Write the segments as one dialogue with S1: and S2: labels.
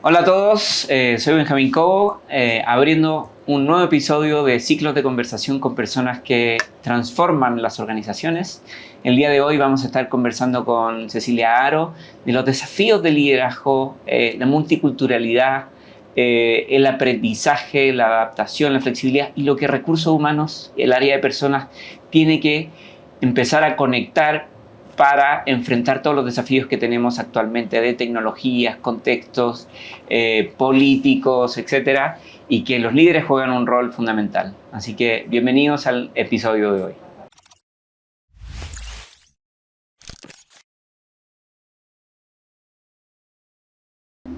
S1: Hola a todos, soy Benjamín Cobo, abriendo un nuevo episodio de Ciclos de Conversación con personas que transforman las organizaciones. El día de hoy vamos a estar conversando con Cecilia Aro de los desafíos del liderazgo, la multiculturalidad, el aprendizaje, la adaptación, la flexibilidad y lo que recursos humanos, el área de personas, tiene que empezar a conectar para enfrentar todos los desafíos que tenemos actualmente de tecnologías, contextos políticos, etcétera, y que los líderes juegan un rol fundamental. Así que bienvenidos al episodio de hoy.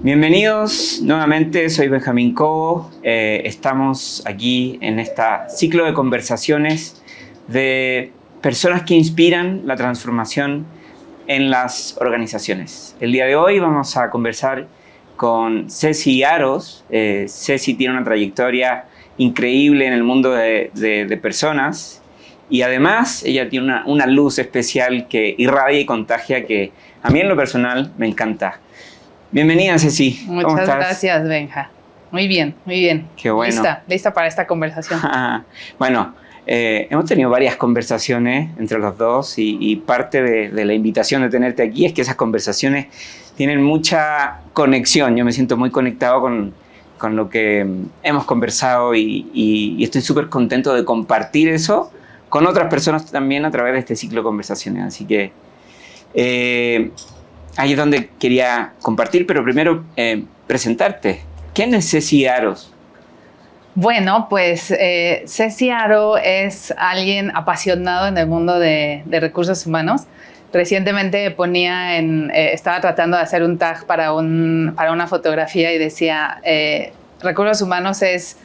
S1: Bienvenidos nuevamente, soy Benjamín Cobo. Estamos aquí en este ciclo de conversaciones de personas que inspiran la transformación en las organizaciones. El día de hoy vamos a conversar con Ceci Aros. Ceci tiene una trayectoria increíble en el mundo de personas y además ella tiene una luz especial que irradia y contagia que a mí en lo personal me encanta. Bienvenida, Ceci. ¿Cómo estás?
S2: Muchas gracias, Benja. Muy bien, muy bien.
S1: Qué bueno.
S2: Lista para esta conversación.
S1: Bueno, hemos tenido varias conversaciones entre los dos y parte de la invitación de tenerte aquí es que esas conversaciones tienen mucha conexión. Yo me siento muy conectado con lo que hemos conversado y estoy súper contento de compartir eso con otras personas también a través de este ciclo de conversaciones. Así que ahí es donde quería compartir, pero primero presentarte. ¿Quién es Ceci Aros?
S2: Bueno, pues Ceci Aro es alguien apasionado en el mundo de recursos humanos. Recientemente estaba tratando de hacer un tag para una fotografía y decía, recursos humanos es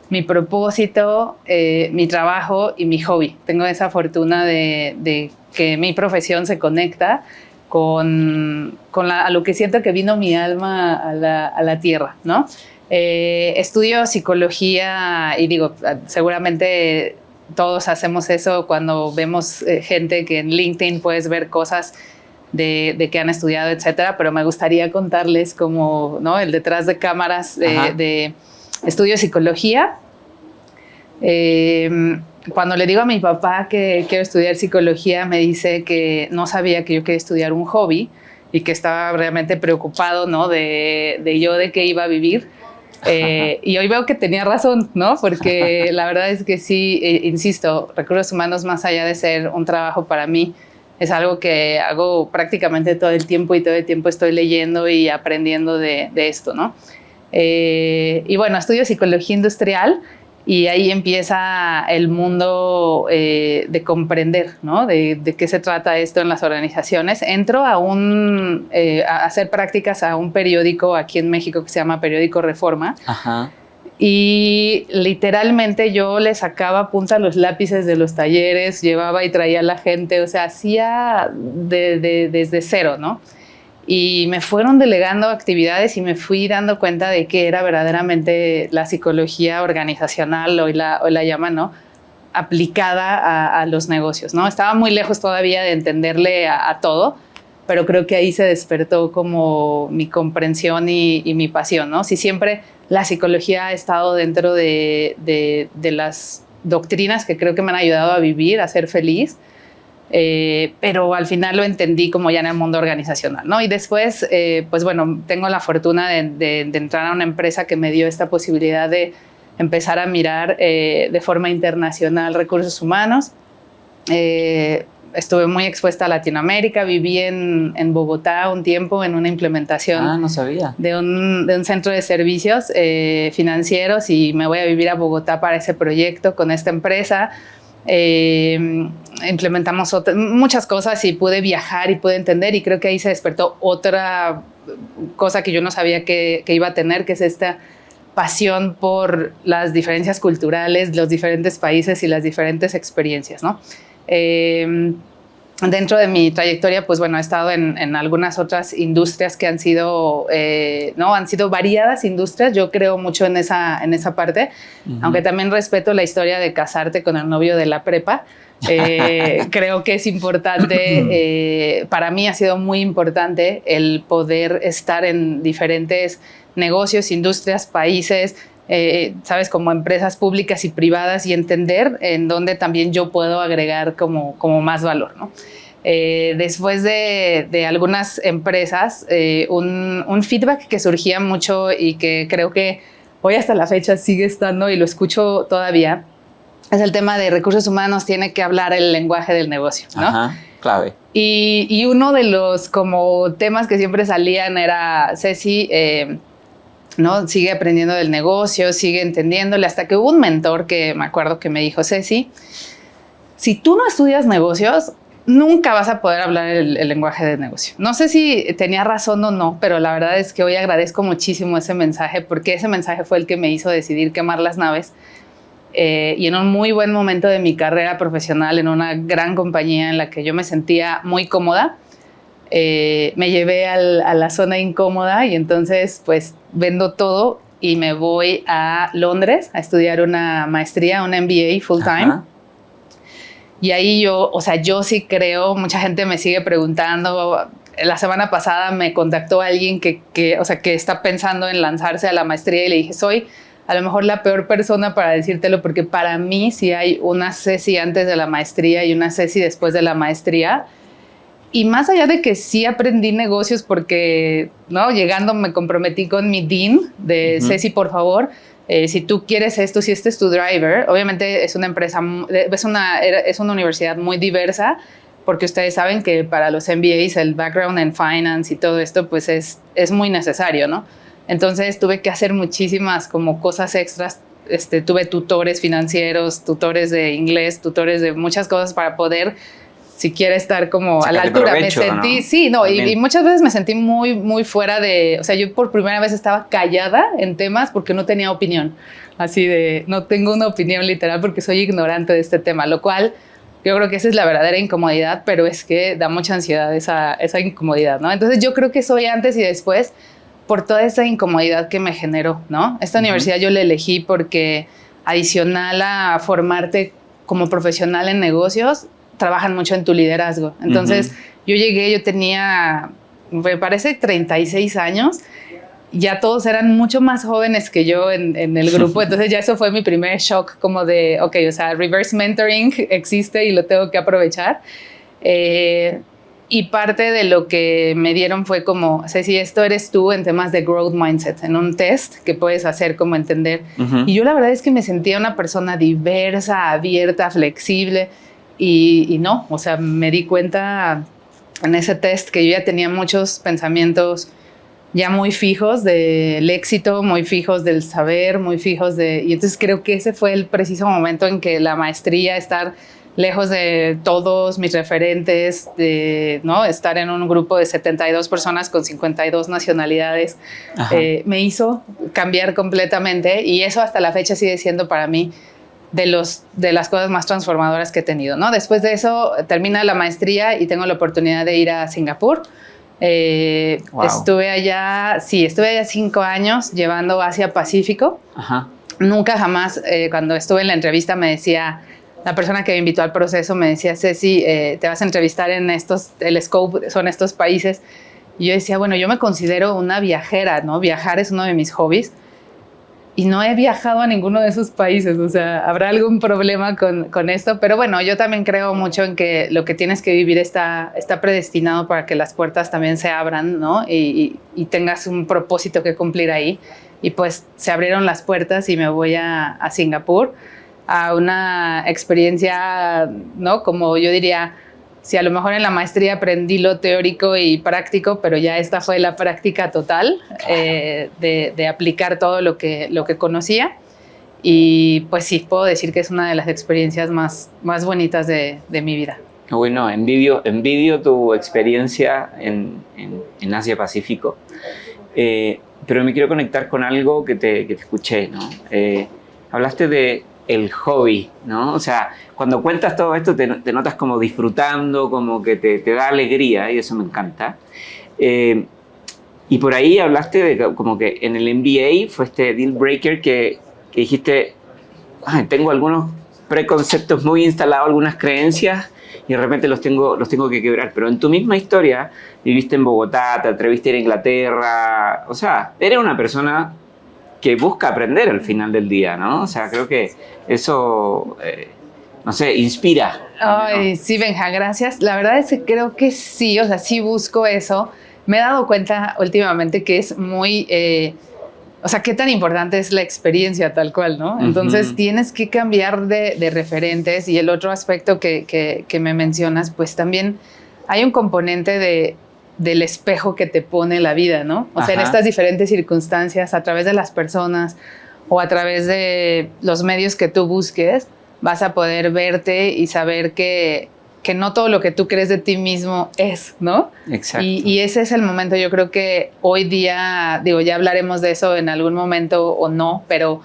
S2: mi propósito, mi trabajo y mi hobby. Tengo esa fortuna de que mi profesión se conecta a lo que siento que vino mi alma a la tierra, ¿no? Estudio psicología y digo, seguramente todos hacemos eso cuando vemos gente que en LinkedIn puedes ver cosas de que han estudiado, etcétera, pero me gustaría contarles como, ¿no? El detrás de cámaras de estudio psicología. Cuando le digo a mi papá que quiero estudiar psicología, me dice que no sabía que yo quería estudiar un hobby y que estaba realmente preocupado, ¿no? de qué iba a vivir. Y hoy veo que tenía razón, ¿no? Porque la verdad es que sí, insisto, recursos humanos, más allá de ser un trabajo para mí, es algo que hago prácticamente todo el tiempo y todo el tiempo estoy leyendo y aprendiendo de esto, ¿no? Y bueno, estudio psicología industrial. Y ahí empieza el mundo de comprender, ¿no? De qué se trata esto en las organizaciones. Entro a hacer prácticas a un periódico aquí en México que se llama Periódico Reforma.
S1: Ajá.
S2: Y literalmente yo le sacaba punta a los lápices de los talleres, llevaba y traía a la gente, o sea, hacía desde cero, ¿no? Y me fueron delegando actividades y me fui dando cuenta de que era verdaderamente la psicología organizacional, hoy la llaman, ¿no? Aplicada a los negocios, ¿no? Estaba muy lejos todavía de entenderle a todo, pero creo que ahí se despertó como mi comprensión y mi pasión, ¿no? Si siempre la psicología ha estado dentro de las doctrinas que creo que me han ayudado a vivir, a ser feliz, pero al final lo entendí como ya en el mundo organizacional, ¿no? Y después, pues bueno, tengo la fortuna de entrar a una empresa que me dio esta posibilidad de empezar a mirar de forma internacional recursos humanos. Estuve muy expuesta a Latinoamérica, viví en Bogotá un tiempo en una implementación
S1: no sabía.
S2: de un centro de servicios financieros y me voy a vivir a Bogotá para ese proyecto con esta empresa. Implementamos muchas cosas y pude viajar y pude entender y creo que ahí se despertó otra cosa que yo no sabía que iba a tener, que es esta pasión por las diferencias culturales, los diferentes países y las diferentes experiencias, ¿no? dentro de mi trayectoria, pues bueno, he estado en algunas otras industrias que han sido, ¿no? Han sido variadas industrias. Yo creo mucho en esa parte, aunque también respeto la historia de casarte con el novio de la prepa. Creo que es importante, para mí ha sido muy importante el poder estar en diferentes negocios, industrias, países, sabes, como empresas públicas y privadas, y entender en dónde también yo puedo agregar como más valor, ¿no? Después de algunas empresas, un feedback que surgía mucho y que creo que hoy hasta la fecha sigue estando y lo escucho todavía, es el tema de recursos humanos tiene que hablar el lenguaje del negocio, ¿no?
S1: Ajá, clave.
S2: Y uno de los como temas que siempre salían era, Ceci, ¿no? Sigue aprendiendo del negocio, sigue entendiéndole, hasta que hubo un mentor que me acuerdo que me dijo, Ceci, si tú no estudias negocios, nunca vas a poder hablar el lenguaje del negocio. No sé si tenía razón o no, pero la verdad es que hoy agradezco muchísimo ese mensaje, porque ese mensaje fue el que me hizo decidir quemar las naves. Y en un muy buen momento de mi carrera profesional, en una gran compañía en la que yo me sentía muy cómoda, me llevé a la zona incómoda y entonces pues vendo todo y me voy a Londres a estudiar una maestría, un MBA full time. Ajá. Y ahí yo, o sea, yo sí creo, mucha gente me sigue preguntando. La semana pasada me contactó alguien que está pensando en lanzarse a la maestría y le dije, soy a lo mejor la peor persona para decírtelo, porque para mí sí hay una Ceci antes de la maestría y una Ceci después de la maestría. Y más allá de que sí aprendí negocios, porque ¿no? Llegando me comprometí con mi dean de Ceci, por favor, si tú quieres esto, si este es tu driver, obviamente es una empresa, es una universidad muy diversa, porque ustedes saben que para los MBAs el background en finance y todo esto pues es muy necesario, ¿no? Entonces tuve que hacer muchísimas como cosas extras. Tuve tutores financieros, tutores de inglés, tutores de muchas cosas para poder siquiera estar como a la altura.
S1: Provecho,
S2: me sentí, ¿no? Sí,
S1: no,
S2: y muchas veces me sentí muy, muy fuera de, o sea, yo por primera vez estaba callada en temas porque no tenía opinión, así de, no tengo una opinión literal porque soy ignorante de este tema, lo cual yo creo que esa es la verdadera incomodidad, pero es que da mucha ansiedad esa incomodidad, ¿no? Entonces yo creo que soy antes y después por toda esa incomodidad que me generó, ¿no? Esta universidad yo la elegí porque adicional a formarte como profesional en negocios, trabajan mucho en tu liderazgo. Entonces, yo llegué, yo tenía, me parece, 36 años. Ya todos eran mucho más jóvenes que yo en el grupo. Entonces, ya eso fue mi primer shock, como de, ok, o sea, reverse mentoring existe y lo tengo que aprovechar. Y parte de lo que me dieron fue como, Ceci, esto eres tú en temas de growth mindset, en un test que puedes hacer como entender. Y yo la verdad es que me sentía una persona diversa, abierta, flexible. Y no, o sea, me di cuenta en ese test que yo ya tenía muchos pensamientos ya muy fijos del éxito, muy fijos del saber, muy fijos de... Y entonces creo que ese fue el preciso momento en que la maestría, estar lejos de todos mis referentes, ¿no? Estar en un grupo de 72 personas con 52 nacionalidades, me hizo cambiar completamente, y eso hasta la fecha sigue siendo para mí de las cosas más transformadoras que he tenido, ¿no? Después de eso termina la maestría y tengo la oportunidad de ir a Singapur. Wow. Estuve allá 5 años llevando Asia-Pacífico. Nunca jamás, cuando estuve en la entrevista me decía, la persona que me invitó al proceso me decía, Ceci, te vas a entrevistar en el scope son estos países. Y yo decía, bueno, yo me considero una viajera, ¿no? Viajar es uno de mis hobbies. Y no he viajado a ninguno de esos países, o sea, habrá algún problema con esto, pero bueno, yo también creo mucho en que lo que tienes que vivir está predestinado para que las puertas también se abran, ¿no? Y tengas un propósito que cumplir ahí. Y pues se abrieron las puertas y me voy a Singapur, a una experiencia, ¿no? Como yo diría, si a lo mejor en la maestría aprendí lo teórico y práctico, pero ya esta fue la práctica total, de aplicar todo lo que conocía. Y pues sí, puedo decir que es una de las experiencias más bonitas de mi vida.
S1: Bueno, envidio tu experiencia en Asia-Pacífico. Pero me quiero conectar con algo que te escuché, ¿no? Hablaste de el hobby, ¿no? O sea, cuando cuentas todo esto te notas como disfrutando, como que te da alegría y eso me encanta. Y por ahí hablaste de como que en el MBA fue este deal breaker que dijiste, tengo algunos preconceptos muy instalados, algunas creencias y de repente los tengo que quebrar. Pero en tu misma historia viviste en Bogotá, te atreviste a ir a Inglaterra, o sea, eres una persona que busca aprender al final del día, ¿no? O sea, creo que eso, no sé, inspira.
S2: Ay, sí, Benja, gracias. La verdad es que creo que sí, o sea, sí busco eso. Me he dado cuenta últimamente que es muy, o sea, qué tan importante es la experiencia tal cual, ¿no? Entonces tienes que cambiar de referentes y el otro aspecto que me mencionas, pues también hay un componente del espejo que te pone la vida, ¿no? O sea, en estas diferentes circunstancias, a través de las personas o a través de los medios que tú busques, vas a poder verte y saber que no todo lo que tú crees de ti mismo es, ¿no?
S1: Exacto.
S2: Y ese es el momento, yo creo que hoy día, digo, ya hablaremos de eso en algún momento o no, pero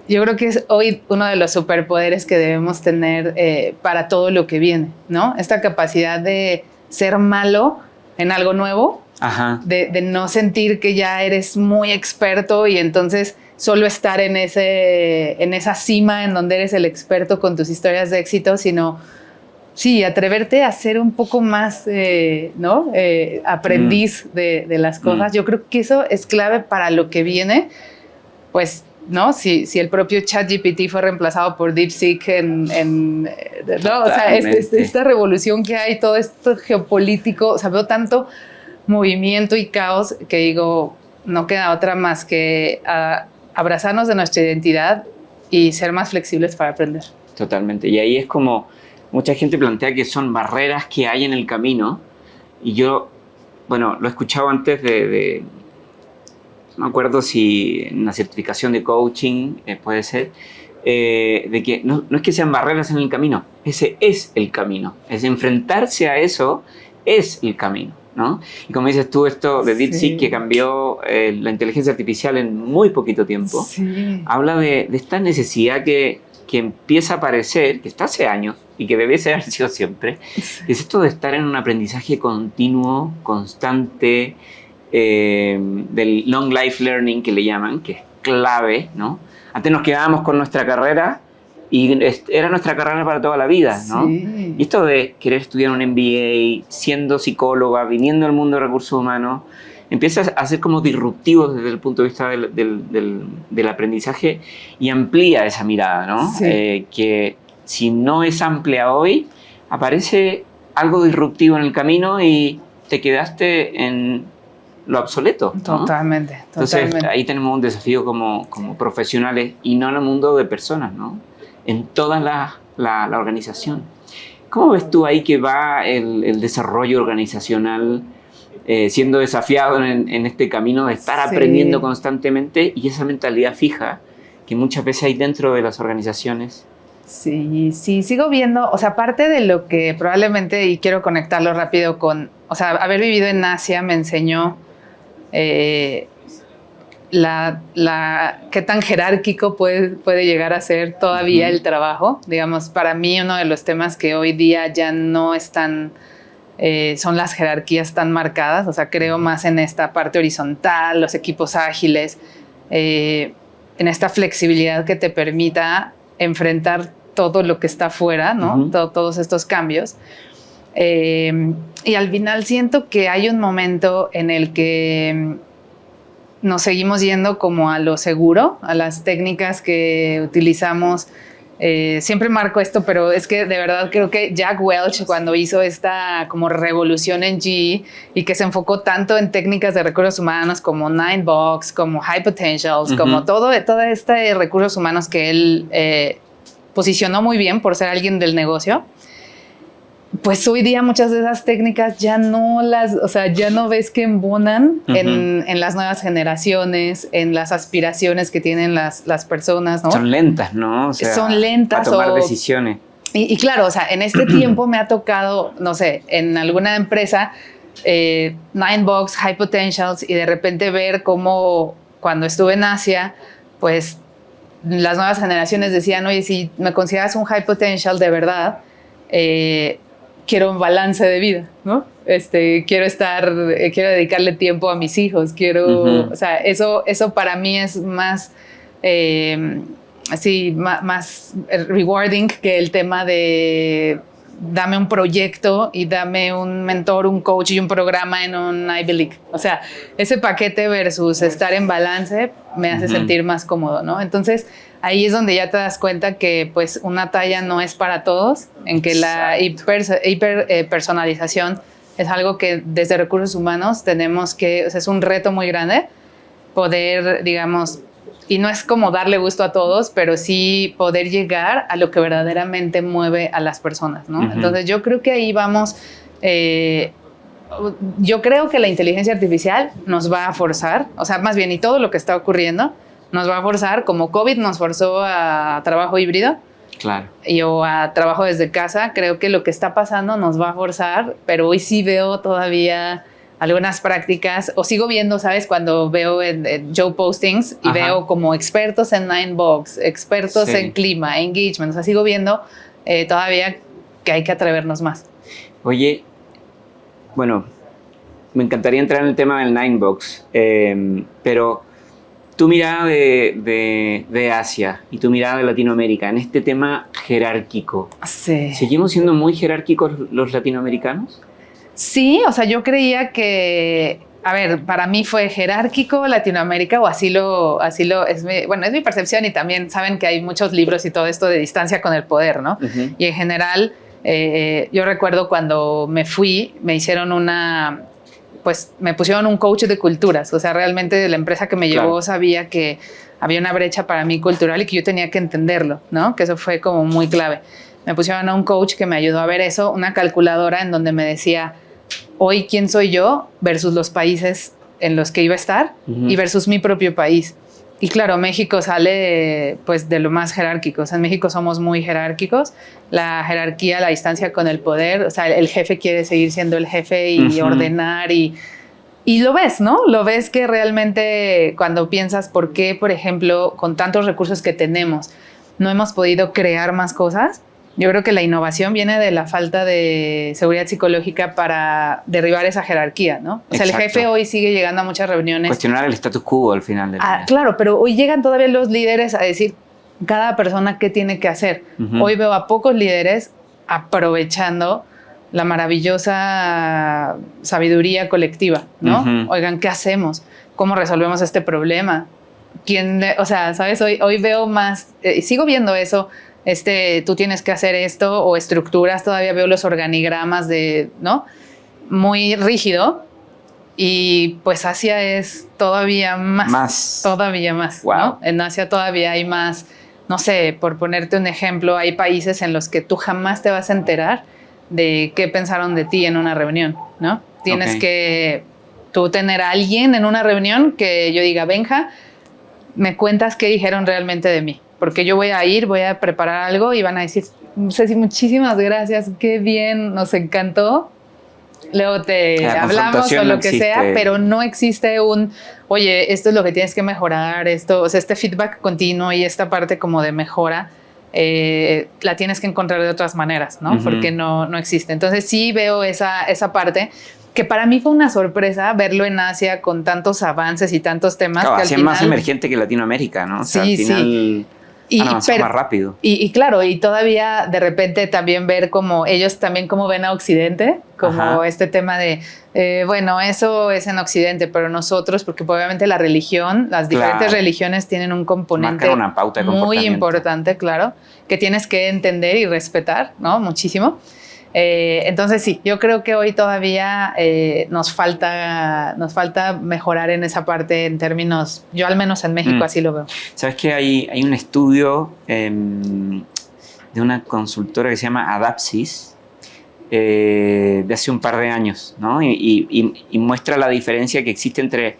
S2: yo creo que es hoy uno de los superpoderes que debemos tener para todo lo que viene, ¿no? Esta capacidad de ser malo en algo nuevo, de no sentir que ya eres muy experto y entonces solo estar en esa cima en donde eres el experto con tus historias de éxito, sino sí, atreverte a ser un poco más, ¿no? Aprendiz de las cosas. Yo creo que eso es clave para lo que viene, pues, ¿no? Si el propio ChatGPT fue reemplazado por DeepSeek ¿no? O sea, esta revolución que hay, todo esto geopolítico, o sea, veo tanto movimiento y caos que digo, no queda otra más que abrazarnos de nuestra identidad y ser más flexibles para aprender.
S1: Totalmente. Y ahí es como mucha gente plantea que son barreras que hay en el camino y yo, bueno, lo he escuchado antes no me acuerdo si en una certificación de coaching puede ser, de que no es que sean barreras en el camino, ese es el camino, es enfrentarse a eso, es el camino, ¿no? Y como dices tú, esto de DeepSeek que cambió la inteligencia artificial en muy poquito tiempo, habla de esta necesidad que empieza a aparecer, que está hace años y que debe ser sido siempre, es esto de estar en un aprendizaje continuo, constante, del long life learning que le llaman, que es clave, ¿no? Antes nos quedábamos con nuestra carrera y era nuestra carrera para toda la vida, ¿no? Y esto de querer estudiar un MBA, siendo psicóloga, viniendo al mundo de recursos humanos, empieza a ser como disruptivo desde el punto de vista del aprendizaje y amplía esa mirada, ¿no? Que si no es amplia hoy, aparece algo disruptivo en el camino y te quedaste en lo obsoleto, ¿no?
S2: Totalmente.
S1: Entonces ahí tenemos un desafío como profesionales y no en el mundo de personas, ¿no? En toda la organización. ¿Cómo ves tú ahí que va el desarrollo organizacional siendo desafiado en este camino de estar aprendiendo constantemente y esa mentalidad fija que muchas veces hay dentro de las organizaciones?
S2: Sí, sigo viendo, o sea, parte de lo que probablemente, y quiero conectarlo rápido con, o sea, haber vivido en Asia me enseñó qué tan jerárquico puede llegar a ser todavía el trabajo. Digamos, para mí uno de los temas que hoy día ya no están, son las jerarquías tan marcadas, o sea, creo más en esta parte horizontal, los equipos ágiles, en esta flexibilidad que te permita enfrentar todo lo que está afuera, ¿no? Todos estos cambios. Y al final siento que hay un momento en el que nos seguimos yendo como a lo seguro, a las técnicas que utilizamos. Siempre marco esto, pero es que de verdad creo que Jack Welch, cuando hizo esta como revolución en GE y que se enfocó tanto en técnicas de recursos humanos como 9box, como High Potentials, como todo este recursos humanos que él posicionó muy bien por ser alguien del negocio, pues hoy día muchas de esas técnicas ya no ves que embonan en las nuevas generaciones, en las aspiraciones que tienen las personas, ¿no?
S1: Son lentas, ¿no? O sea,
S2: son lentas.
S1: Para tomar decisiones.
S2: Y claro, o sea, en este tiempo me ha tocado, no sé, en alguna empresa, 9box, High Potentials, y de repente ver cómo cuando estuve en Asia, pues las nuevas generaciones decían, oye, si me consideras un high potential de verdad, quiero un balance de vida, ¿no? Quiero dedicarle tiempo a mis hijos, o sea, eso para mí es más, más rewarding que el tema de dame un proyecto y dame un mentor, un coach y un programa en un Ivy League. O sea, ese paquete versus estar en balance me hace sentir más cómodo, ¿no? Entonces, ahí es donde ya te das cuenta que pues una talla no es para todos, en que la personalización es algo que desde recursos humanos tenemos que, o sea, es un reto muy grande poder, digamos, y no es como darle gusto a todos, pero sí poder llegar a lo que verdaderamente mueve a las personas, ¿no? Entonces yo creo que ahí vamos, yo creo que la inteligencia artificial nos va a forzar, o sea, más bien y todo lo que está ocurriendo nos va a forzar, como COVID nos forzó a trabajo híbrido,
S1: claro,
S2: o a trabajo desde casa. Creo que lo que está pasando nos va a forzar, pero hoy sí veo todavía algunas prácticas, o sigo viendo, ¿sabes? Cuando veo en Joe Postings y veo como expertos en Ninebox, expertos en clima, engagement, o sea, sigo viendo todavía que hay que atrevernos más.
S1: Oye, bueno, me encantaría entrar en el tema del Ninebox, pero tu mirada de Asia y tu mirada de Latinoamérica en este tema jerárquico, ¿seguimos siendo muy jerárquicos los latinoamericanos?
S2: Sí, o sea, yo creía que, a ver, para mí fue jerárquico Latinoamérica, o así es mi percepción, y también saben que hay muchos libros y todo esto de distancia con el poder, ¿no? Y en general, yo recuerdo cuando me fui, me pusieron un coach de culturas, o sea, realmente la empresa que me llevó sabía que había una brecha para mí cultural y que yo tenía que entenderlo, ¿no? Que eso fue como muy clave. Me pusieron a un coach que me ayudó a ver eso, una calculadora en donde me decía, hoy quién soy yo versus los países en los que iba a estar y versus mi propio país. Y claro, México sale pues de lo más jerárquico. O sea, en México somos muy jerárquicos. La jerarquía, la distancia con el poder, o sea, el jefe quiere seguir siendo el jefe y ordenar y lo ves, ¿no? Lo ves que realmente cuando piensas por qué, por ejemplo, con tantos recursos que tenemos, no hemos podido crear más cosas. Yo creo que la innovación viene de la falta de seguridad psicológica para derribar esa jerarquía, ¿no? O sea, el jefe hoy sigue llegando a muchas reuniones.
S1: Cuestionar el status quo al final del día.
S2: Claro, pero hoy llegan todavía los líderes a decir cada persona qué tiene que hacer. Hoy veo a pocos líderes aprovechando la maravillosa sabiduría colectiva, ¿no? Oigan, ¿qué hacemos? ¿Cómo resolvemos este problema? O sea, ¿sabes? Hoy veo más, sigo viendo eso. Tú tienes que hacer esto, o estructuras, todavía veo los organigramas ¿no? Muy rígido, y pues Asia es todavía más. Todavía más, wow. ¿No? En Asia todavía hay más, no sé, por ponerte un ejemplo, hay países en los que tú jamás te vas a enterar de qué pensaron de ti en una reunión, ¿no? Tienes que tú tener a alguien en una reunión que yo diga, Benja, me cuentas qué dijeron realmente de mí. Porque yo voy a preparar algo y van a decir, Ceci, muchísimas gracias, qué bien, nos encantó. Luego te hablamos o lo que sea, pero no existe oye, esto es lo que tienes que mejorar, o sea, este feedback continuo y esta parte como de mejora, la tienes que encontrar de otras maneras, ¿no? Porque no existe. Entonces sí veo esa parte, que para mí fue una sorpresa verlo en Asia con tantos avances y tantos temas.
S1: Claro,
S2: que
S1: Asia es más emergente que Latinoamérica, ¿no? O sea, al final más rápido.
S2: Y claro, y todavía de repente también ver como ellos también como ven a Occidente, como este tema de, bueno, eso es en Occidente, pero nosotros, porque obviamente la religión, las diferentes religiones tienen un componente
S1: una pauta de
S2: muy importante, claro, que tienes que entender y respetar, ¿no? Muchísimo. Entonces sí, yo creo que hoy todavía nos falta mejorar en esa parte en términos, yo al menos en México así lo veo.
S1: ¿Sabes que hay un estudio de una consultora que se llama Adapsys de hace un par de años, ¿no? Y muestra la diferencia que existe entre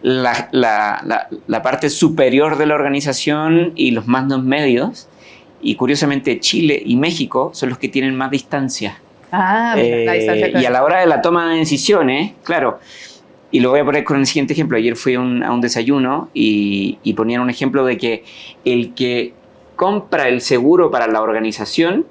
S1: la parte superior de la organización y los mandos medios? Y curiosamente Chile y México son los que tienen más distancia.
S2: La distancia.
S1: Y a la hora de la toma de decisiones, claro, y lo voy a poner con el siguiente ejemplo. Ayer fui a un desayuno y ponían un ejemplo de que el que compra el seguro para la organización,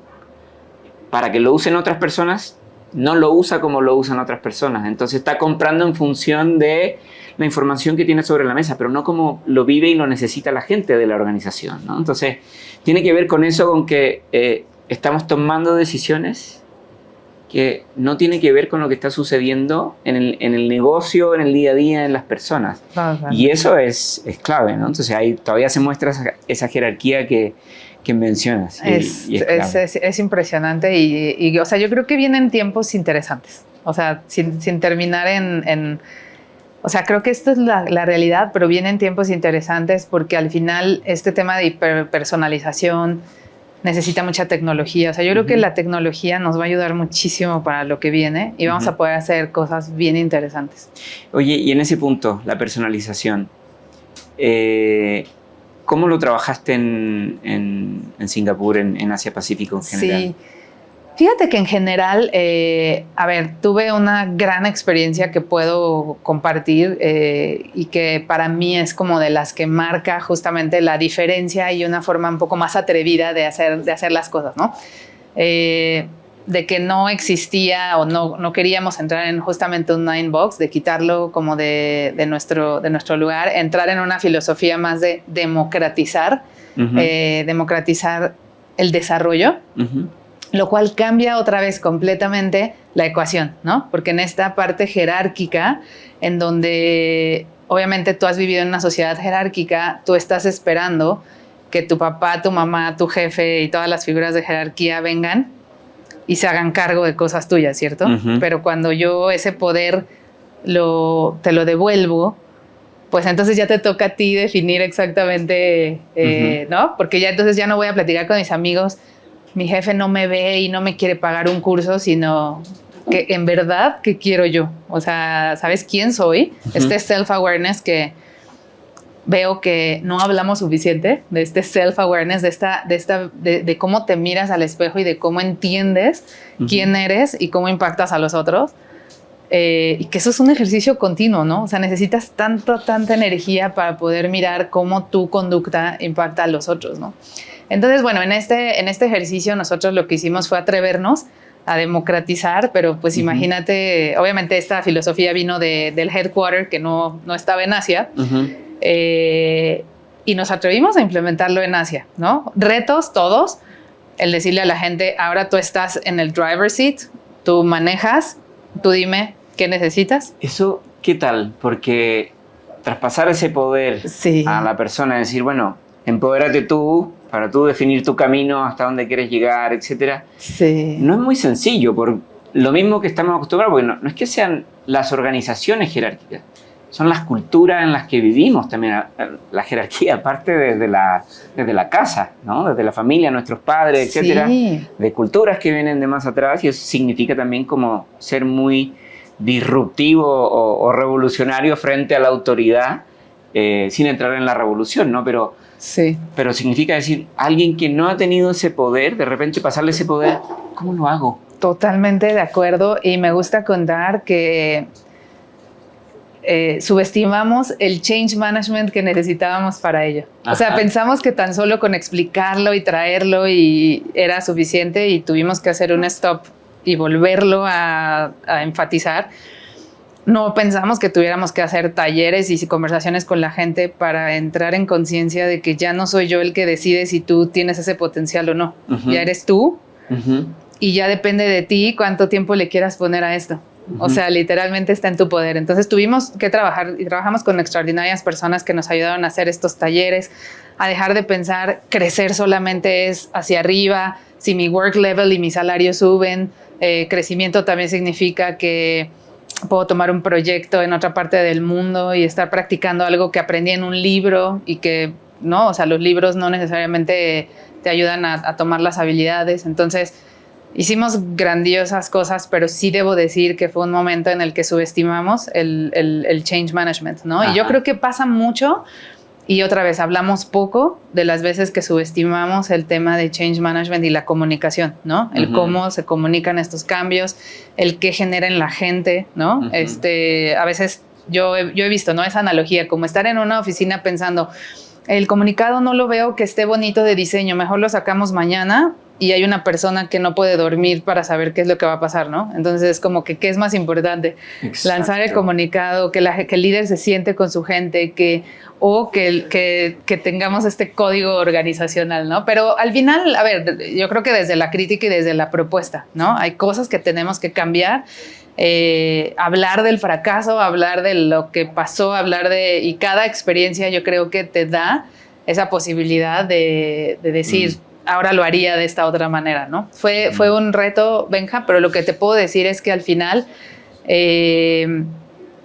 S1: para que lo usen otras personas, no lo usa como lo usan otras personas. Entonces está comprando en función de la información que tiene sobre la mesa, pero no como lo vive y lo necesita la gente de la organización, ¿no? Entonces tiene que ver con eso, con que estamos tomando decisiones que no tiene que ver con lo que está sucediendo en el negocio, en el día a día, en las personas.
S2: Ajá.
S1: Y eso es clave, ¿no? Entonces ahí todavía se muestra esa jerarquía que mencionas.
S2: Es impresionante y, o sea, yo creo que vienen tiempos interesantes. O sea, sin terminar o sea, creo que esto es la realidad, pero vienen tiempos interesantes porque al final este tema de hiperpersonalización necesita mucha tecnología. O sea, yo creo que la tecnología nos va a ayudar muchísimo para lo que viene y vamos a poder hacer cosas bien interesantes.
S1: Oye, y en ese punto, la personalización, ¿cómo lo trabajaste en Singapur, en Asia Pacífico en general?
S2: Sí. Fíjate que en general, a ver, tuve una gran experiencia que puedo compartir y que para mí es como de las que marca justamente la diferencia y una forma un poco más atrevida de hacer las cosas, ¿no? De que no existía o no queríamos entrar en justamente un 9box, de quitarlo como de nuestro lugar, entrar en una filosofía más de democratizar, democratizar el desarrollo. Lo cual cambia otra vez completamente la ecuación, ¿no? Porque en esta parte jerárquica, en donde obviamente tú has vivido en una sociedad jerárquica, tú estás esperando que tu papá, tu mamá, tu jefe y todas las figuras de jerarquía vengan y se hagan cargo de cosas tuyas, ¿cierto? Pero cuando yo ese poder te lo devuelvo, pues entonces ya te toca a ti definir exactamente, ¿no? Porque ya entonces ya no voy a platicar con mis amigos. Mi jefe no me ve y no me quiere pagar un curso, sino que en verdad, ¿qué quiero yo? O sea, ¿sabes quién soy? Este self-awareness que veo que no hablamos suficiente, de este self-awareness, de cómo te miras al espejo y de cómo entiendes quién eres y cómo impactas a los otros. Y que eso es un ejercicio continuo, ¿no? O sea, necesitas tanta energía para poder mirar cómo tu conducta impacta a los otros, ¿no? Entonces, bueno, en este ejercicio nosotros lo que hicimos fue atrevernos a democratizar, pero pues imagínate, obviamente esta filosofía vino del headquarter que no estaba en Asia, y nos atrevimos a implementarlo en Asia, ¿no? Retos todos, el decirle a la gente, ahora tú estás en el driver's seat, tú manejas, tú dime qué necesitas.
S1: Eso, ¿qué tal? Porque traspasar ese poder a la persona, decir, bueno, empodérate tú, para tú definir tu camino, hasta dónde quieres llegar, etcétera. No es muy sencillo, por lo mismo que estamos acostumbrados, porque no es que sean las organizaciones jerárquicas, son las culturas en las que vivimos también. La jerarquía parte desde la casa, ¿no? Desde la familia, nuestros padres, etcétera, de culturas que vienen de más atrás, y eso significa también como ser muy disruptivo o revolucionario frente a la autoridad, sin entrar en la revolución, ¿no? Pero significa decir, alguien que no ha tenido ese poder, de repente pasarle ese poder, ¿cómo lo hago?
S2: Totalmente de acuerdo, y me gusta contar que subestimamos el change management que necesitábamos para ello. O sea, pensamos que tan solo con explicarlo y traerlo y era suficiente, y tuvimos que hacer un stop y volverlo a enfatizar. No pensamos que tuviéramos que hacer talleres y conversaciones con la gente para entrar en conciencia de que ya no soy yo el que decide si tú tienes ese potencial o no. Ya eres tú y ya depende de ti cuánto tiempo le quieras poner a esto. O sea, literalmente está en tu poder. Entonces tuvimos que trabajar y trabajamos con extraordinarias personas que nos ayudaron a hacer estos talleres, a dejar de pensar crecer solamente es hacia arriba, si mi work level y mi salario suben. Crecimiento también significa que puedo tomar un proyecto en otra parte del mundo y estar practicando algo que aprendí en un libro y que, no, o sea, los libros no necesariamente te ayudan a tomar las habilidades. Entonces, hicimos grandiosas cosas, pero sí debo decir que fue un momento en el que subestimamos el change management, ¿no? Y yo creo que pasa mucho. Y otra vez, hablamos poco de las veces que subestimamos el tema de change management y la comunicación, ¿no? El cómo se comunican estos cambios, el qué genera en la gente, ¿no? A veces yo he visto, ¿no? Esa analogía, como estar en una oficina pensando, el comunicado no lo veo que esté bonito de diseño, mejor lo sacamos mañana, y hay una persona que no puede dormir para saber qué es lo que va a pasar, ¿no? Entonces es como que, ¿qué es más importante? Exacto. Lanzar el comunicado, que el líder se siente con su gente, que tengamos este código organizacional, ¿no? Pero al final, a ver, yo creo que desde la crítica y desde la propuesta, ¿no? Hay cosas que tenemos que cambiar, hablar del fracaso, hablar de lo que pasó, y cada experiencia yo creo que te da esa posibilidad de decir, ahora lo haría de esta otra manera, ¿no? Fue un reto, Benja, pero lo que te puedo decir es que al final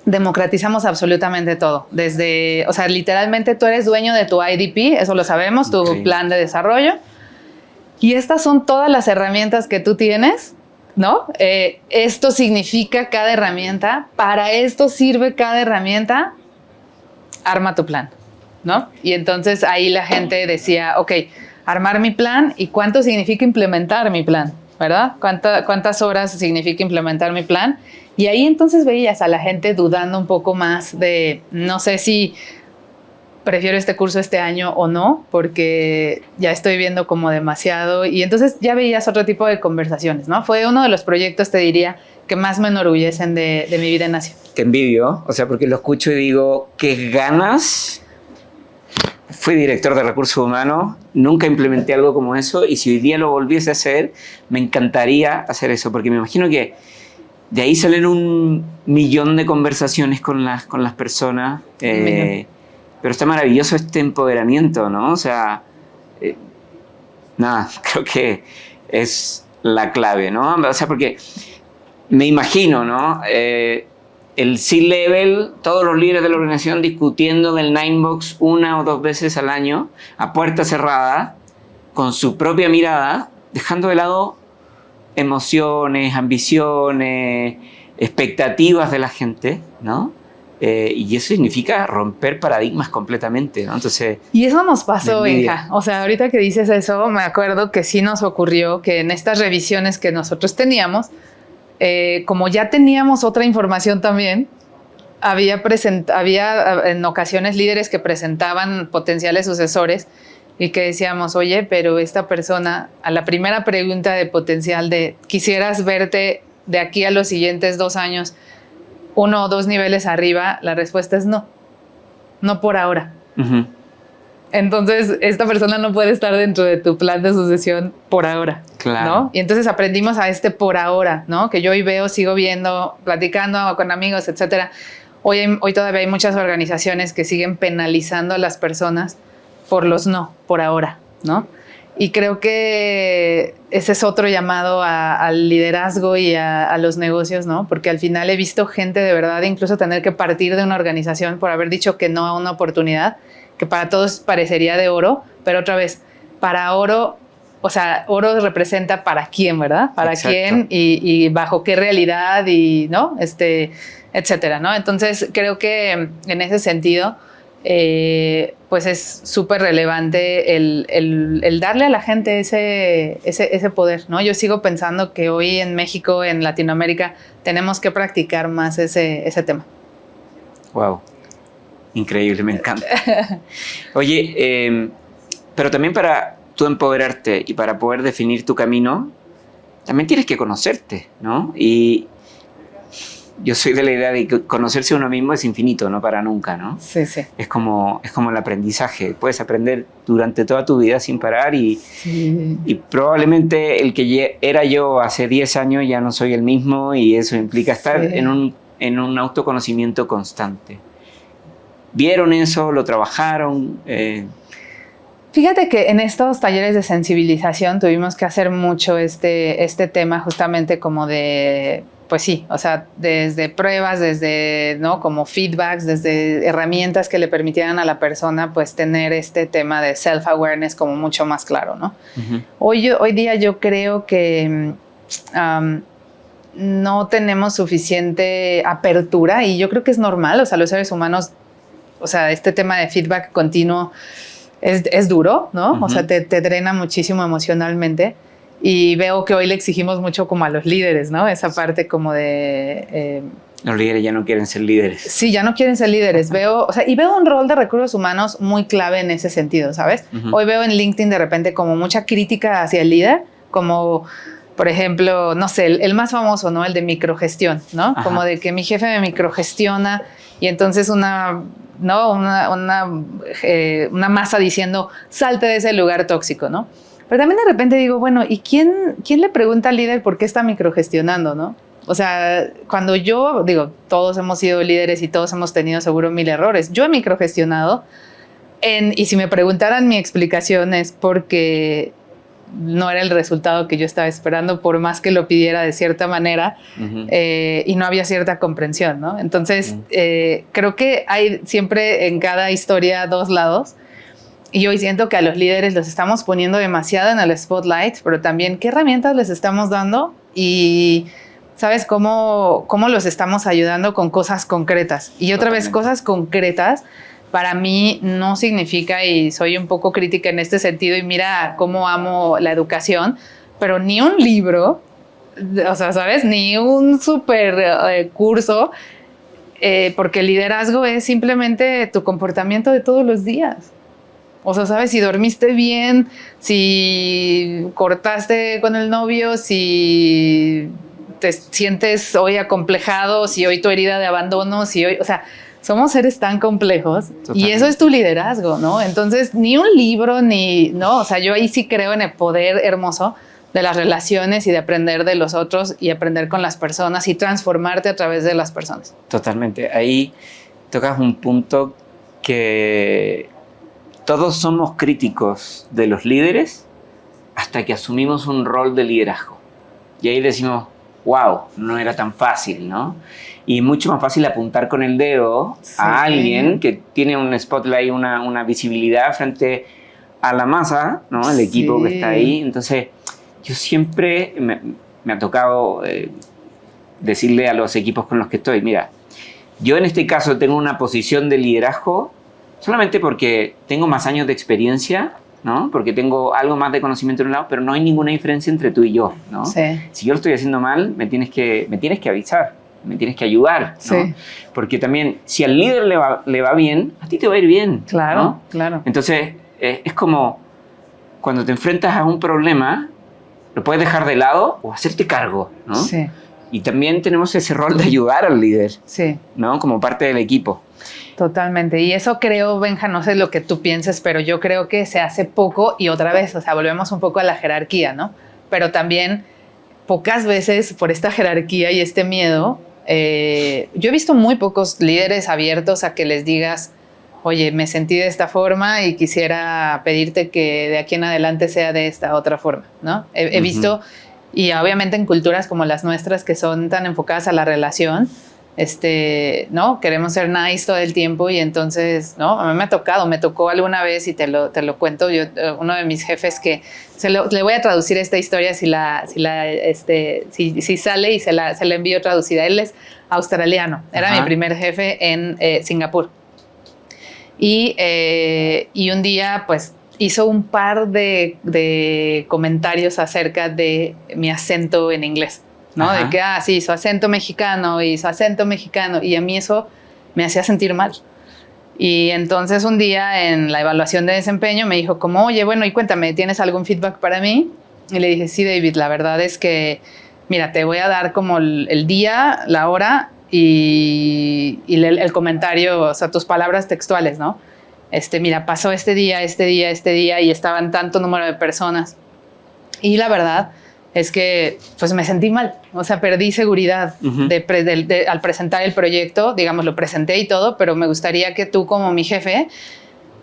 S2: democratizamos absolutamente todo. O sea, literalmente tú eres dueño de tu IDP, eso lo sabemos, tu plan de desarrollo. Y estas son todas las herramientas que tú tienes, ¿no? Esto significa cada herramienta, para esto sirve cada herramienta, arma tu plan, ¿no? Y entonces ahí la gente decía, ok, armar mi plan y cuánto significa implementar mi plan, ¿verdad? ¿Cuántas horas significa implementar mi plan? Y ahí entonces veías a la gente dudando un poco más de, no sé si prefiero este curso este año o no, porque ya estoy viendo como demasiado. Y entonces ya veías otro tipo de conversaciones, ¿no? Fue uno de los proyectos, te diría, que más me enorgullecen de mi vida en Asia.
S1: Te envidio, o sea, porque lo escucho y digo, qué ganas. Fui director de recursos humanos, nunca implementé algo como eso, y si hoy día lo volviese a hacer, me encantaría hacer eso, porque me imagino que de ahí salen 1.000.000 de conversaciones con las personas, pero está maravilloso este empoderamiento, ¿no? O sea, nada, creo que es la clave, ¿no? O sea, porque me imagino, ¿no? El C-Level, todos los líderes de la organización discutiendo del Ninebox 1 o 2 veces al año, a puerta cerrada, con su propia mirada, dejando de lado emociones, ambiciones, expectativas de la gente, ¿no? Y eso significa romper paradigmas completamente, ¿no? Entonces,
S2: y eso nos pasó, Benja. O sea, ahorita que dices eso, me acuerdo que sí nos ocurrió que en estas revisiones que nosotros teníamos, como ya teníamos otra información también, había en ocasiones líderes que presentaban potenciales sucesores y que decíamos, oye, pero esta persona, a la primera pregunta de potencial de quisieras verte de aquí a los siguientes 2 años 1 o 2 niveles arriba, la respuesta es no, no por ahora. Uh-huh. Entonces, esta persona no puede estar dentro de tu plan de sucesión por ahora, claro, ¿no? Y entonces aprendimos a este por ahora, ¿no? Que yo hoy veo, sigo viendo, platicando con amigos, etcétera. Hoy todavía hay muchas organizaciones que siguen penalizando a las personas por los no, por ahora, ¿no? Y creo que ese es otro llamado al liderazgo y a los negocios, ¿no? Porque al final he visto gente de verdad incluso tener que partir de una organización por haber dicho que no a una oportunidad que para todos parecería de oro, pero otra vez, para oro, o sea, oro representa para quién, ¿verdad? Para Exacto. quién y bajo qué realidad y, ¿no? Etcétera, ¿no? Entonces, creo que en ese sentido, pues es súper relevante el darle a la gente ese poder, ¿no? Yo sigo pensando que hoy en México, en Latinoamérica, tenemos que practicar más ese tema.
S1: Wow. Increíble, me encanta. Oye, pero también para tú empoderarte y para poder definir tu camino, también tienes que conocerte, ¿no? Y yo soy de la idea de que conocerse a uno mismo es infinito, no para nunca, ¿no?
S2: Sí, sí.
S1: Es como el aprendizaje. Puedes aprender durante toda tu vida sin parar y probablemente el que era yo hace 10 años ya no soy el mismo y eso implica estar en un autoconocimiento constante. ¿Vieron eso? ¿Lo trabajaron?
S2: Fíjate que en estos talleres de sensibilización tuvimos que hacer mucho este tema justamente como de, pues sí, o sea, desde pruebas, desde, ¿no? Como feedbacks, desde herramientas que le permitieran a la persona pues tener este tema de self-awareness como mucho más claro, ¿no? Uh-huh. Hoy día yo creo que no tenemos suficiente apertura y yo creo que es normal, o sea, los seres humanos, o sea, este tema de feedback continuo es duro, ¿no? Uh-huh. O sea, te drena muchísimo emocionalmente y veo que hoy le exigimos mucho como a los líderes, ¿no? Esa parte como de
S1: Los líderes ya no quieren ser líderes.
S2: Sí, ya no quieren ser líderes. Veo un rol de recursos humanos muy clave en ese sentido, ¿sabes? Hoy veo en LinkedIn de repente como mucha crítica hacia el líder, como, por ejemplo, no sé, el más famoso, ¿no? El de microgestión, ¿no? Ajá. Como de que mi jefe me microgestiona y entonces una masa diciendo, salte de ese lugar tóxico, ¿no? Pero también de repente digo, bueno, ¿y quién le pregunta al líder por qué está microgestionando, no? O sea, cuando yo digo, todos hemos sido líderes y todos hemos tenido seguro 1000 errores. Yo he microgestionado y si me preguntaran mi explicación es porque no era el resultado que yo estaba esperando, por más que lo pidiera de cierta manera, y no había cierta comprensión, ¿no? Entonces, creo que hay siempre en cada historia dos lados. Y hoy siento que a los líderes los estamos poniendo demasiado en el spotlight, pero también qué herramientas les estamos dando y ¿sabes cómo los estamos ayudando con cosas concretas? Y otra vez, cosas concretas para mí no significa, y soy un poco crítica en este sentido, y mira cómo amo la educación, pero ni un libro, o sea, ¿sabes? Ni un super curso, porque el liderazgo es simplemente tu comportamiento de todos los días. O sea, ¿sabes? Si dormiste bien, si cortaste con el novio, si te sientes hoy acomplejado, si hoy tu herida de abandono, si hoy, o sea, somos seres tan complejos. Totalmente. Y eso es tu liderazgo, ¿no? Entonces, ni un libro, no, o sea, yo ahí sí creo en el poder hermoso de las relaciones y de aprender de los otros y aprender con las personas y transformarte a través de las personas.
S1: Totalmente. Ahí tocas un punto que todos somos críticos de los líderes hasta que asumimos un rol de liderazgo. Y ahí decimos, wow, no era tan fácil, ¿no? Y mucho más fácil apuntar con el dedo a alguien que tiene un spotlight, una visibilidad frente a la masa, ¿no? El equipo que está ahí. Entonces, yo siempre me ha tocado decirle a los equipos con los que estoy, mira, yo en este caso tengo una posición de liderazgo solamente porque tengo más años de experiencia, ¿no? Porque tengo algo más de conocimiento en un lado, pero no hay ninguna diferencia entre tú y yo, ¿no? Sí. Si yo lo estoy haciendo mal, me tienes que avisar, me tienes que ayudar, ¿no? Sí. Porque también, si al líder le va bien, a ti te va a ir bien,
S2: claro,
S1: ¿no?
S2: Claro.
S1: Entonces, es como cuando te enfrentas a un problema, lo puedes dejar de lado o hacerte cargo, ¿no? Sí. Y también tenemos ese rol de ayudar al líder, sí, ¿no? Como parte del equipo.
S2: Totalmente. Y eso creo, Benja, no sé lo que tú pienses, pero yo creo que se hace poco y otra vez, o sea, volvemos un poco a la jerarquía, ¿no? Pero también pocas veces por esta jerarquía y este miedo, yo he visto muy pocos líderes abiertos a que les digas, oye, me sentí de esta forma y quisiera pedirte que de aquí en adelante sea de esta otra forma, ¿no? He visto, y obviamente en culturas como las nuestras que son tan enfocadas a la relación, ¿no? Queremos ser nice todo el tiempo y entonces, ¿no? A mí me tocó alguna vez y te lo cuento, uno de mis jefes que le voy a traducir esta historia si sale y se la envío traducida. Él es australiano, era mi primer jefe en Singapur. Y un día, pues, hizo un par de comentarios acerca de mi acento en inglés, ¿no? Ajá. De que, sí, su acento mexicano, y a mí eso me hacía sentir mal. Y entonces un día en la evaluación de desempeño me dijo como, oye, bueno, y cuéntame, ¿tienes algún feedback para mí? Y le dije, sí, David, la verdad es que, mira, te voy a dar como el día, la hora y el comentario, o sea, tus palabras textuales, ¿no? Mira, pasó este día, y estaban tanto número de personas. Y la verdad es que pues me sentí mal, o sea, perdí seguridad al presentar el proyecto, digamos, lo presenté y todo, pero me gustaría que tú como mi jefe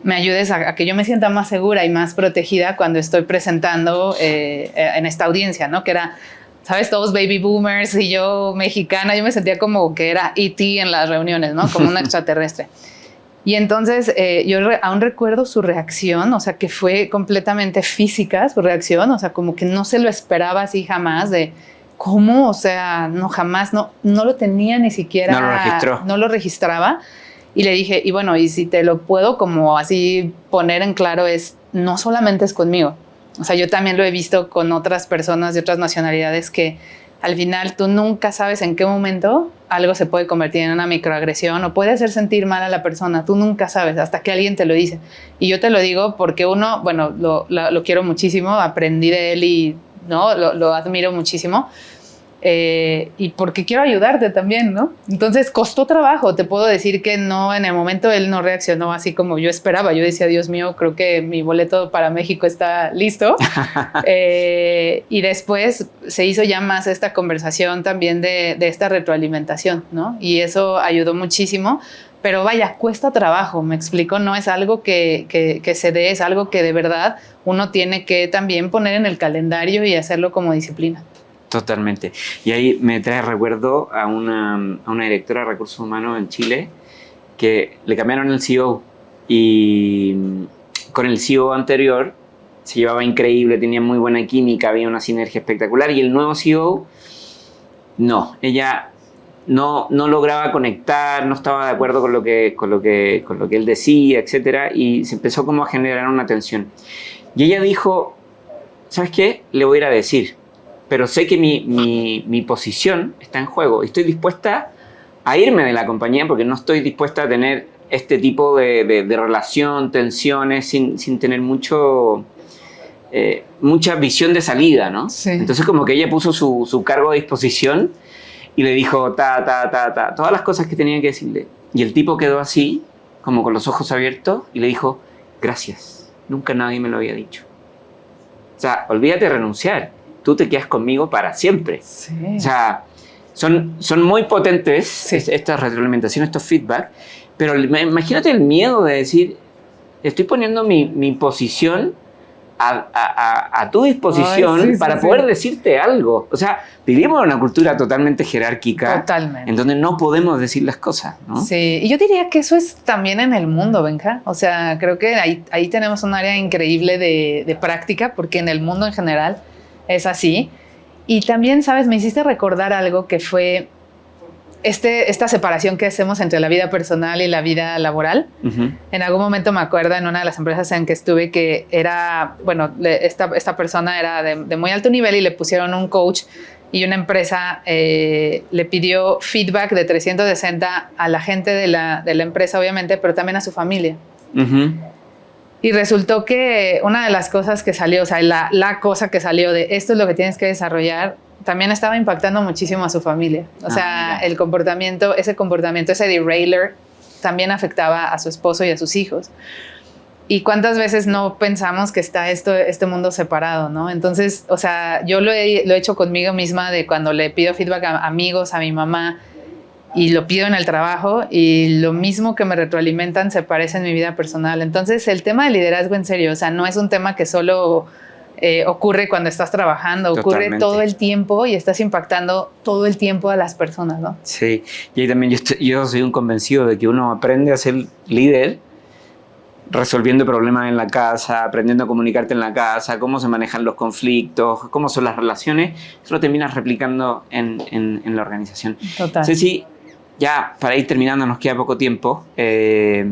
S2: me ayudes a que yo me sienta más segura y más protegida cuando estoy presentando en esta audiencia, ¿no? Que era, ¿sabes? Todos baby boomers y yo mexicana, yo me sentía como que era E.T. en las reuniones, ¿no? Como una extraterrestre. Y entonces yo aún recuerdo su reacción, o sea, que fue completamente física su reacción, o sea, como que no se lo esperaba así jamás, de cómo, o sea, no jamás, no lo tenía ni siquiera.
S1: No lo registró.
S2: No lo registraba. Y le dije, y bueno, y si te lo puedo como así poner en claro, no solamente es conmigo. O sea, yo también lo he visto con otras personas de otras nacionalidades que al final tú nunca sabes en qué momento algo se puede convertir en una microagresión o puede hacer sentir mal a la persona. Tú nunca sabes hasta que alguien te lo dice. Y yo te lo digo porque uno, bueno, lo quiero muchísimo, aprendí de él y ¿no? Lo admiro muchísimo. Y porque quiero ayudarte también, ¿no? Entonces costó trabajo, te puedo decir que no, en el momento él no reaccionó así como yo esperaba. Yo decía, Dios mío, creo que mi boleto para México está listo. Y después se hizo ya más esta conversación también de esta retroalimentación, ¿no? Y eso ayudó muchísimo. Pero vaya, cuesta trabajo, me explico, no es algo que se dé, es algo que de verdad uno tiene que también poner en el calendario y hacerlo como disciplina.
S1: Totalmente. Y ahí me trae recuerdo a una directora de recursos humanos en Chile que le cambiaron el CEO y con el CEO anterior se llevaba increíble, tenía muy buena química, había una sinergia espectacular y el nuevo CEO, no, ella no lograba conectar, no estaba de acuerdo con lo que él decía, etcétera, y se empezó como a generar una tensión. Y ella dijo, ¿sabes qué? Le voy a ir a decir, pero sé que mi posición está en juego y estoy dispuesta a irme de la compañía porque no estoy dispuesta a tener este tipo de relación, tensiones, sin tener mucha visión de salida, ¿no?
S2: Sí.
S1: Entonces como que ella puso su cargo a disposición y le dijo todas las cosas que tenía que decirle. Y el tipo quedó así, como con los ojos abiertos, y le dijo, gracias, nunca nadie me lo había dicho. O sea, olvídate de renunciar. Tú te quedas conmigo para siempre.
S2: Sí.
S1: O sea, son muy potentes
S2: sí.
S1: Estas retroalimentaciones, estos feedback, pero imagínate el miedo de decir, estoy poniendo mi posición a tu disposición. Ay, sí, para poder decirte algo. O sea, vivimos en una cultura totalmente jerárquica.
S2: Totalmente.
S1: En donde no podemos decir las cosas, ¿no?
S2: Sí, y yo diría que eso es también en el mundo, Benja. O sea, creo que ahí tenemos un área increíble de práctica, porque en el mundo en general es así. Y también, ¿sabes? Me hiciste recordar algo que fue esta separación que hacemos entre la vida personal y la vida laboral. Uh-huh. En algún momento me acuerdo en una de las empresas en que estuve que era, bueno, esta persona era de muy alto nivel y le pusieron un coach y una empresa le pidió feedback de 360 a la gente de la empresa, obviamente, pero también a su familia. Uh-huh. Y resultó que una de las cosas que salió, o sea, la cosa que salió de esto es lo que tienes que desarrollar, también estaba impactando muchísimo a su familia. O sea, ese comportamiento, ese derailer, también afectaba a su esposo y a sus hijos. ¿Y cuántas veces no pensamos que está este mundo separado, no? Entonces, o sea, yo lo he hecho conmigo misma de cuando le pido feedback a amigos, a mi mamá, y lo pido en el trabajo, y lo mismo que me retroalimentan se parece en mi vida personal. Entonces, el tema de liderazgo, en serio, o sea, no es un tema que solo ocurre cuando estás trabajando, ocurre Totalmente. Todo el tiempo y estás impactando todo el tiempo a las personas, ¿no?
S1: Sí, y ahí también yo soy un convencido de que uno aprende a ser líder resolviendo problemas en la casa, aprendiendo a comunicarte en la casa, cómo se manejan los conflictos, cómo son las relaciones, eso lo terminas replicando en la organización.
S2: Total.
S1: Ceci, ya para ir terminando, nos queda poco tiempo. ¿Qué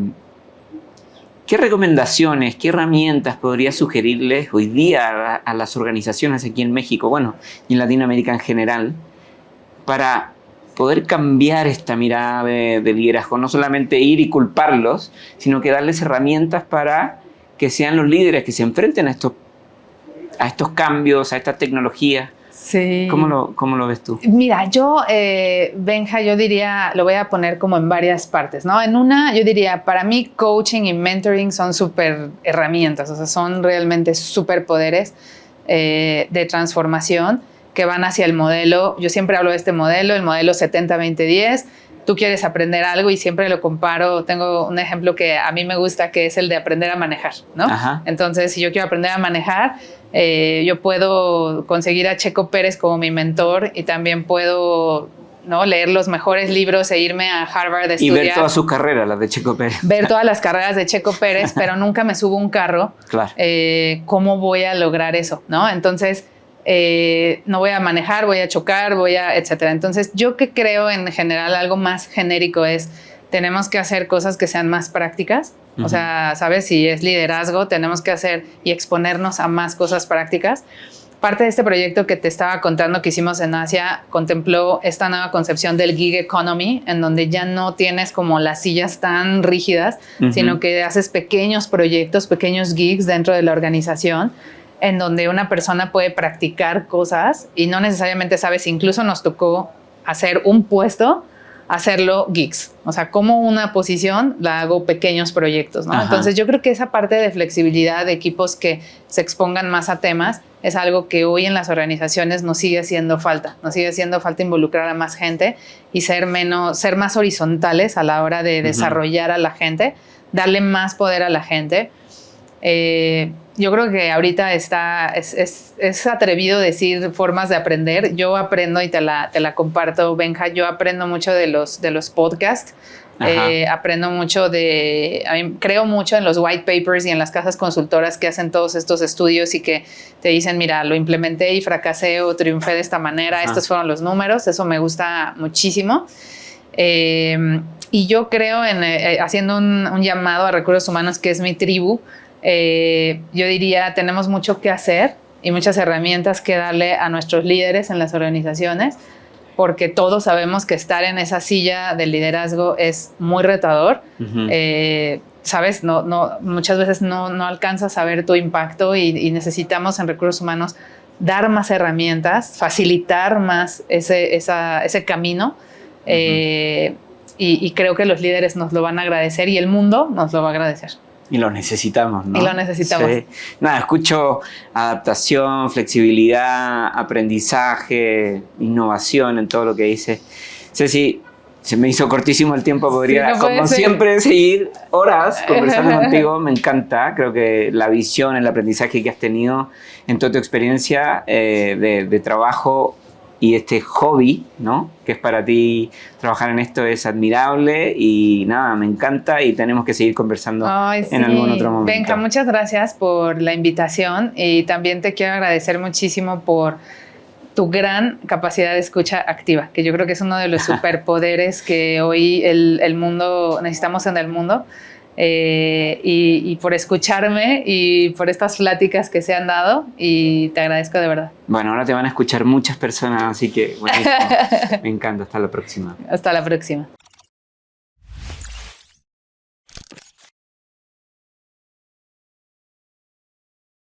S1: recomendaciones, qué herramientas podrías sugerirles hoy día a las organizaciones aquí en México, bueno, y en Latinoamérica en general, para poder cambiar esta mirada de liderazgo? No solamente ir y culparlos, sino que darles herramientas para que sean los líderes que se enfrenten a estos cambios, a estas tecnologías.
S2: Sí.
S1: ¿Cómo lo ves tú?
S2: Mira, yo, Benja, yo diría, lo voy a poner como en varias partes, ¿no? En una, yo diría, para mí coaching y mentoring son súper herramientas, o sea, son realmente superpoderes de transformación que van hacia el modelo. Yo siempre hablo de este modelo, el modelo 70-20-10. Tú quieres aprender algo y siempre lo comparo. Tengo un ejemplo que a mí me gusta, que es el de aprender a manejar, ¿no? Ajá. Entonces, si yo quiero aprender a manejar, yo puedo conseguir a Checo Pérez como mi mentor y también puedo, ¿no?, leer los mejores libros e irme a Harvard a estudiar.
S1: Y ver todas sus carreras, las de Checo Pérez.
S2: Ver todas las carreras de Checo Pérez, pero nunca me subo a un carro.
S1: Claro.
S2: ¿Cómo voy a lograr eso, no? Entonces, no voy a manejar, voy a chocar, etcétera. Entonces, yo que creo en general algo más genérico es, tenemos que hacer cosas que sean más prácticas. Uh-huh. O sea, ¿sabes? Si es liderazgo, tenemos que hacer y exponernos a más cosas prácticas. parte de este proyecto que te estaba contando que hicimos en Asia contempló esta nueva concepción del gig economy, en donde ya no tienes como las sillas tan rígidas, sino que haces pequeños proyectos, pequeños gigs dentro de la organización, en donde una persona puede practicar cosas y no necesariamente sabes, incluso nos tocó hacer un puesto, hacerlo gigs. O sea, como una posición la hago pequeños proyectos, ¿no? Entonces yo creo que esa parte de flexibilidad de equipos que se expongan más a temas es algo que hoy en las organizaciones nos sigue haciendo falta. Nos sigue haciendo falta involucrar a más gente y ser más horizontales a la hora de desarrollar a la gente, darle más poder a la gente. Yo creo que ahorita es atrevido decir formas de aprender. Yo aprendo y te la comparto, Benja. Yo aprendo mucho de los podcasts. Aprendo mucho creo mucho en los white papers y en las casas consultoras que hacen todos estos estudios y que te dicen, mira, lo implementé y fracasé o triunfé de esta manera. Estos fueron los números. Eso me gusta muchísimo. Y yo creo haciendo un llamado a recursos humanos, que es mi tribu. Yo diría, tenemos mucho que hacer y muchas herramientas que darle a nuestros líderes en las organizaciones, porque todos sabemos que estar en esa silla de liderazgo es muy retador. ¿Sabes? Muchas veces no alcanzas a ver tu impacto y necesitamos en recursos humanos dar más herramientas, facilitar más ese camino. Y creo que los líderes nos lo van a agradecer y el mundo nos lo va a agradecer.
S1: Y lo necesitamos, ¿no?
S2: Y lo necesitamos.
S1: Sí. Nada, escucho adaptación, flexibilidad, aprendizaje, innovación en todo lo que dice. Ceci, se me hizo cortísimo el tiempo, podría, sí, como siempre, seguir horas conversando contigo. Me encanta, creo que la visión, el aprendizaje que has tenido en toda tu experiencia de trabajo y este hobby, ¿no? Que es para ti trabajar en esto, es admirable y nada, me encanta y tenemos que seguir conversando en algún otro momento.
S2: Benja, muchas gracias por la invitación y también te quiero agradecer muchísimo por tu gran capacidad de escucha activa, que yo creo que es uno de los superpoderes que hoy el mundo necesitamos en el mundo. Y por escucharme y por estas pláticas que se han dado y te agradezco de verdad.
S1: Bueno, ahora te van a escuchar muchas personas, así que buenísimo. Me encanta. Hasta la próxima.
S2: Hasta la próxima.